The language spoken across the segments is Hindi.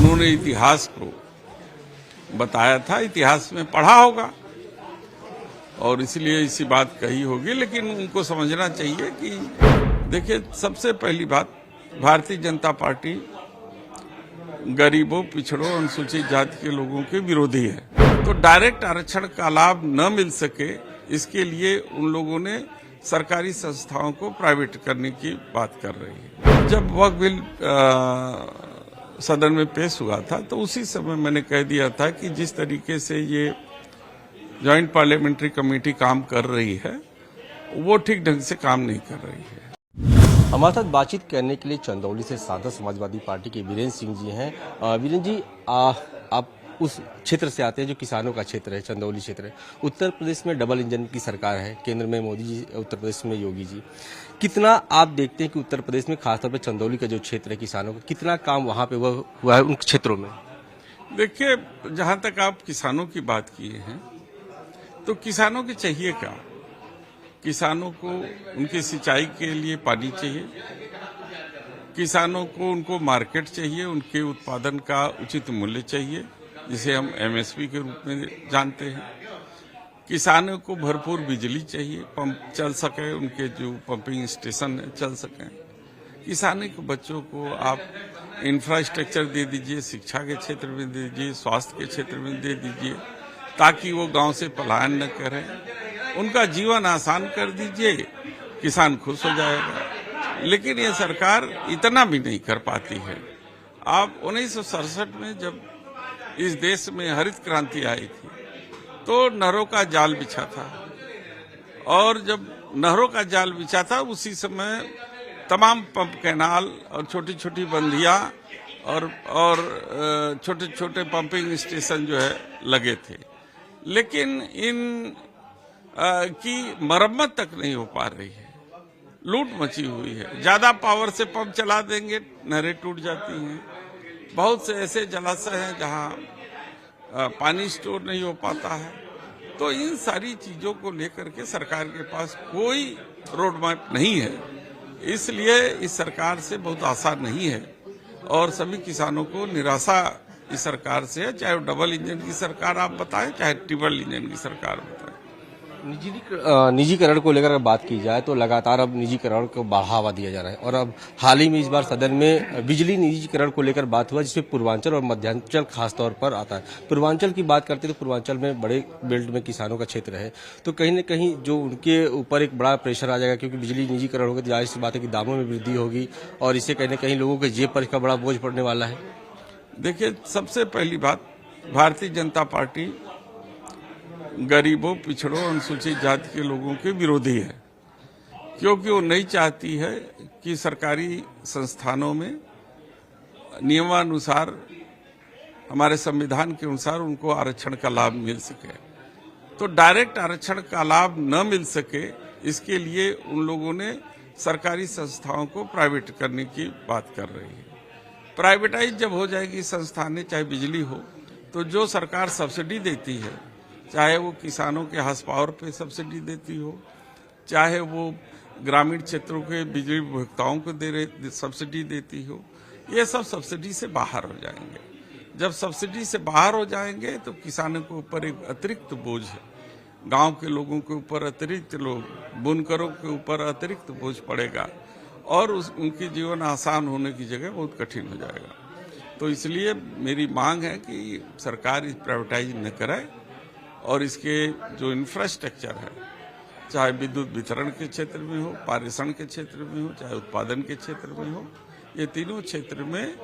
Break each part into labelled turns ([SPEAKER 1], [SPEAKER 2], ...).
[SPEAKER 1] उन्होंने इतिहास को बताया था, इतिहास में पढ़ा होगा और इसलिए इसी बात कही होगी। लेकिन उनको समझना चाहिए कि देखिए, सबसे पहली बात, भारतीय जनता पार्टी गरीबों, पिछड़ों, अनुसूचित जाति के लोगों के विरोधी है। तो डायरेक्ट आरक्षण का लाभ न मिल सके, इसके लिए उन लोगों ने सरकारी संस्थाओं को प्राइवेट करने की बात कर रही है। जब वक्फ बिल सदन में पेश हुआ था तो उसी समय मैंने कह दिया था कि जिस तरीके से ये जॉइंट पार्लियामेंट्री कमेटी काम कर रही है वो ठीक ढंग से काम नहीं कर रही है।
[SPEAKER 2] हमारे साथ बातचीत करने के लिए चंदौली से सांसद समाजवादी पार्टी के वीरेंद्र सिंह जी हैं। वीरेंद्र जी, आप उस क्षेत्र से आते हैं जो किसानों का क्षेत्र है, चंदौली क्षेत्र है। उत्तर प्रदेश में डबल इंजन की सरकार है, केंद्र में मोदी जी, उत्तर प्रदेश में योगी जी। कितना आप देखते हैं कि उत्तर प्रदेश में खासतौर पर चंदौली का जो क्षेत्र है किसानों का, कितना काम वहाँ पे हुआ है उन क्षेत्रों में?
[SPEAKER 1] देखिए, जहाँ तक आप किसानों की बात किए हैं तो किसानों की चाहिए क्या? किसानों को उनकी सिंचाई के लिए पानी चाहिए, किसानों को उनको मार्केट चाहिए, उनके उत्पादन का उचित मूल्य चाहिए जिसे हम एमएसपी के रूप में जानते हैं। किसानों को भरपूर बिजली चाहिए, पंप चल सके, उनके जो पंपिंग स्टेशन है चल सकें। किसानों के बच्चों को आप इंफ्रास्ट्रक्चर दे दीजिए, शिक्षा के क्षेत्र में दे दीजिए, स्वास्थ्य के क्षेत्र में दे दीजिए, ताकि वो गांव से पलायन न करें, उनका जीवन आसान कर दीजिए, किसान खुश हो जाएगा। लेकिन ये सरकार इतना भी नहीं कर पाती है। आप 1967 में जब इस देश में हरित क्रांति आई थी तो नहरों का जाल बिछा था, और जब नहरों का जाल बिछा था उसी समय तमाम पंप कैनाल और छोटी छोटी बंदियां और छोटे छोटे पंपिंग स्टेशन जो है लगे थे। लेकिन इन की मरम्मत तक नहीं हो पा रही है, लूट मची हुई है। ज्यादा पावर से पंप चला देंगे, नहरें टूट जाती हैं। बहुत से ऐसे जलाशय हैं जहां पानी स्टोर नहीं हो पाता है। तो इन सारी चीजों को लेकर के सरकार के पास कोई रोड मैप नहीं है, इसलिए इस सरकार से बहुत आशा नहीं है और सभी किसानों को निराशा इस सरकार से है। चाहे वो डबल इंजन की सरकार आप बताएं, चाहे ट्रिपल इंजन की सरकार बताएं।
[SPEAKER 2] निजीकरण को लेकर बात की जाए तो लगातार अब निजीकरण को बढ़ावा दिया जा रहा है, और अब हाल ही में इस बार सदन में बिजली निजीकरण को लेकर बात हुआ, जिसमें पूर्वांचल और मध्यांचल खासतौर पर आता है। पूर्वांचल की बात करते तो पूर्वांचल में बड़े बेल्ट में किसानों का क्षेत्र है, तो कहीं न कहीं जो उनके ऊपर एक बड़ा प्रेशर आ जाएगा, क्योंकि बिजली निजीकरण होगा तो जाहिर सी बात है कि दामों में वृद्धि होगी और इससे कहीं न कहीं लोगों के जेब पर इसका बड़ा बोझ पड़ने वाला है।
[SPEAKER 1] देखिए, सबसे पहली बात, भारतीय जनता पार्टी गरीबों, पिछड़ों, अनुसूचित जाति के लोगों के विरोधी है, क्योंकि वो नहीं चाहती है कि सरकारी संस्थानों में नियमानुसार, हमारे संविधान के अनुसार उनको आरक्षण का लाभ मिल सके। तो डायरेक्ट आरक्षण का लाभ न मिल सके, इसके लिए उन लोगों ने सरकारी संस्थाओं को प्राइवेट करने की बात कर रही है। प्राइवेटाइज जब हो जाएगी संस्थानें, चाहे बिजली हो, तो जो सरकार सब्सिडी देती है, चाहे वो किसानों के हाउस पावर पे सब्सिडी देती हो, चाहे वो ग्रामीण क्षेत्रों के बिजली उपभोक्ताओं को सब्सिडी देती हो, ये सब सब्सिडी से बाहर हो जाएंगे। जब सब्सिडी से बाहर हो जाएंगे तो किसानों के ऊपर एक अतिरिक्त बोझ है, गांव के लोगों के ऊपर अतिरिक्त, बुनकरों के ऊपर अतिरिक्त बोझ पड़ेगा और उनकी जीवन आसान होने की जगह बहुत कठिन हो जाएगा। तो इसलिए मेरी मांग है कि सरकार इस प्राइवेटाइज न करे और इसके जो इंफ्रास्ट्रक्चर है, चाहे विद्युत वितरण के क्षेत्र में हो, पारेषण के क्षेत्र में हो, चाहे उत्पादन के क्षेत्र में हो, ये तीनों क्षेत्र में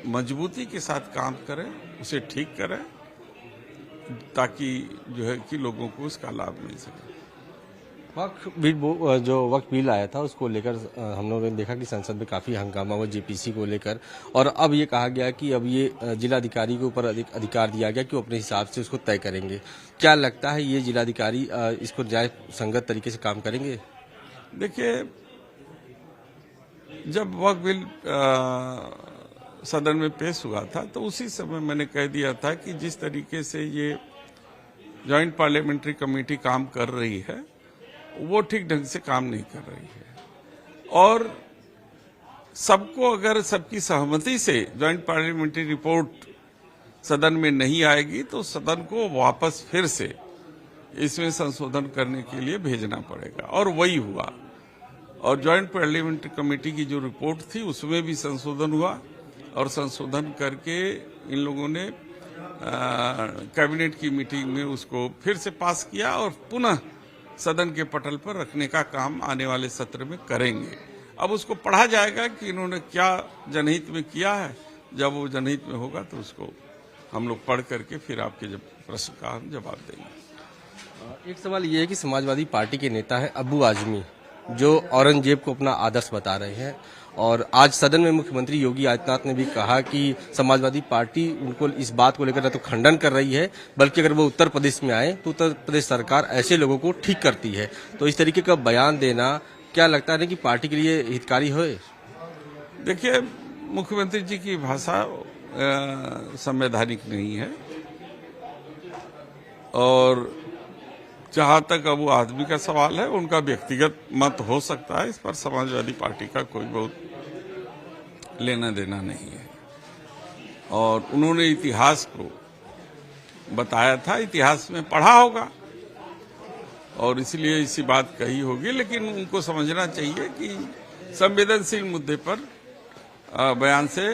[SPEAKER 1] मजबूती के साथ काम करें, उसे ठीक करें, ताकि जो है कि लोगों को उसका लाभ मिल सके।
[SPEAKER 2] वक्त बिल आया था उसको लेकर हम लोगों ने देखा कि संसद में काफी हंगामा हुआ जेपीसी को लेकर, और अब ये कहा गया कि अब ये जिलाधिकारी के ऊपर अधिकार दिया गया कि वो अपने हिसाब से उसको तय करेंगे। क्या लगता है ये जिलाधिकारी इसको न्याय संगत तरीके से काम करेंगे?
[SPEAKER 1] देखिए, जब वक्त बिल सदन में पेश हुआ था तो उसी समय मैंने कह दिया था कि जिस तरीके से ये जॉइंट पार्लियामेंट्री कमेटी काम कर रही है वो ठीक ढंग से काम नहीं कर रही है और सबको अगर सबकी सहमति से ज्वाइंट पार्लियामेंट्री रिपोर्ट सदन में नहीं आएगी तो सदन को वापस फिर से इसमें संशोधन करने के लिए भेजना पड़ेगा, और वही हुआ। और ज्वाइंट पार्लियामेंट्री कमेटी की जो रिपोर्ट थी उसमें भी संशोधन हुआ, और संशोधन करके इन लोगों ने कैबिनेट की मीटिंग में उसको फिर से पास किया और पुनः सदन के पटल पर रखने का काम आने वाले सत्र में करेंगे। अब उसको पढ़ा जाएगा कि इन्होंने क्या जनहित में किया है। जब वो जनहित में होगा तो उसको हम लोग पढ़ करके फिर आपके जब प्रश्न का हम जवाब देंगे।
[SPEAKER 2] एक सवाल ये है कि समाजवादी पार्टी के नेता है अबू आजमी, जो औरंगजेब को अपना आदर्श बता रहे हैं, और आज सदन में मुख्यमंत्री योगी आदित्यनाथ ने भी कहा कि समाजवादी पार्टी उनको इस बात को लेकर न तो खंडन कर रही है, बल्कि अगर वो उत्तर प्रदेश में आए तो उत्तर प्रदेश सरकार ऐसे लोगों को ठीक करती है। तो इस तरीके का बयान देना क्या लगता है कि पार्टी के लिए हितकारी हो?
[SPEAKER 1] देखिए, मुख्यमंत्री जी की भाषा संवैधानिक नहीं है, और जहां तक अब वो आदमी का सवाल है, उनका व्यक्तिगत मत हो सकता है, इस पर समाजवादी पार्टी का कोई बहुत लेना देना नहीं है। और उन्होंने इतिहास को बताया था, इतिहास में पढ़ा होगा और इसलिए इसी बात कही होगी, लेकिन उनको समझना चाहिए कि संवेदनशील मुद्दे पर बयान से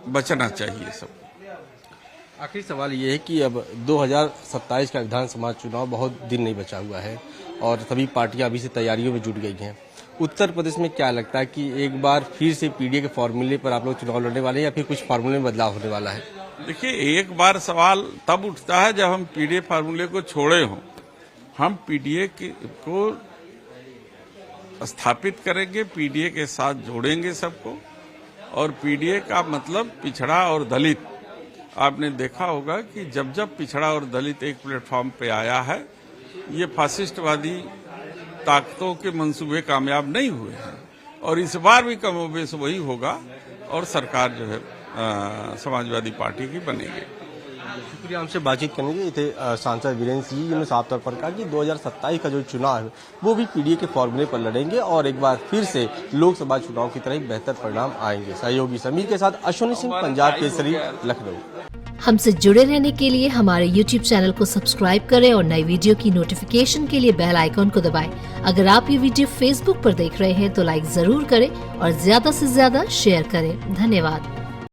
[SPEAKER 1] बचना चाहिए सब।
[SPEAKER 2] आखिरी सवाल ये है कि अब 2027 का विधानसभा चुनाव बहुत दिन नहीं बचा हुआ है और सभी पार्टियां अभी से तैयारियों में जुट गई हैं। उत्तर प्रदेश में क्या लगता है कि एक बार फिर से पीडीए के फॉर्मूले पर आप लोग चुनाव लड़ने वाले हैं या फिर कुछ फॉर्मूले में बदलाव होने वाला है?
[SPEAKER 1] देखिए, एक बार सवाल तब उठता है जब हम पीडीए फॉर्मूले को छोड़े हों। हम पीडीए को स्थापित करेंगे, पीडीए के साथ जोड़ेंगे सबको, और पीडीए का मतलब पिछड़ा और दलित। आपने देखा होगा कि जब जब पिछड़ा और दलित एक प्लेटफॉर्म पे आया है, ये फासिस्टवादी ताकतों के मंसूबे कामयाब नहीं हुए हैं, और इस बार भी कमोबेश वही होगा और सरकार जो है समाजवादी पार्टी की बनेगी।
[SPEAKER 2] शुक्रिया हमसे बातचीत करने के लिए। सांसद वीरेंद्र सिंह जी ने साफ तौर पर कहा कि 2027 का जो चुनाव है वो भी पीडीए के फॉर्मूले पर लड़ेंगे और एक बार फिर से लोकसभा चुनाव की तरह ही बेहतर परिणाम आएंगे। सहयोगी समीर के साथ अश्विनी सिंह, पंजाब केसरी, लखनऊ।
[SPEAKER 3] हमसे जुड़े रहने के लिए हमारे YouTube चैनल को सब्सक्राइब करें और नई वीडियो की नोटिफिकेशन के लिए बेल आइकॉन को दबाएं। अगर आप ये वीडियो Facebook पर देख रहे हैं तो लाइक जरूर करें और ज्यादा से ज्यादा शेयर करें। धन्यवाद।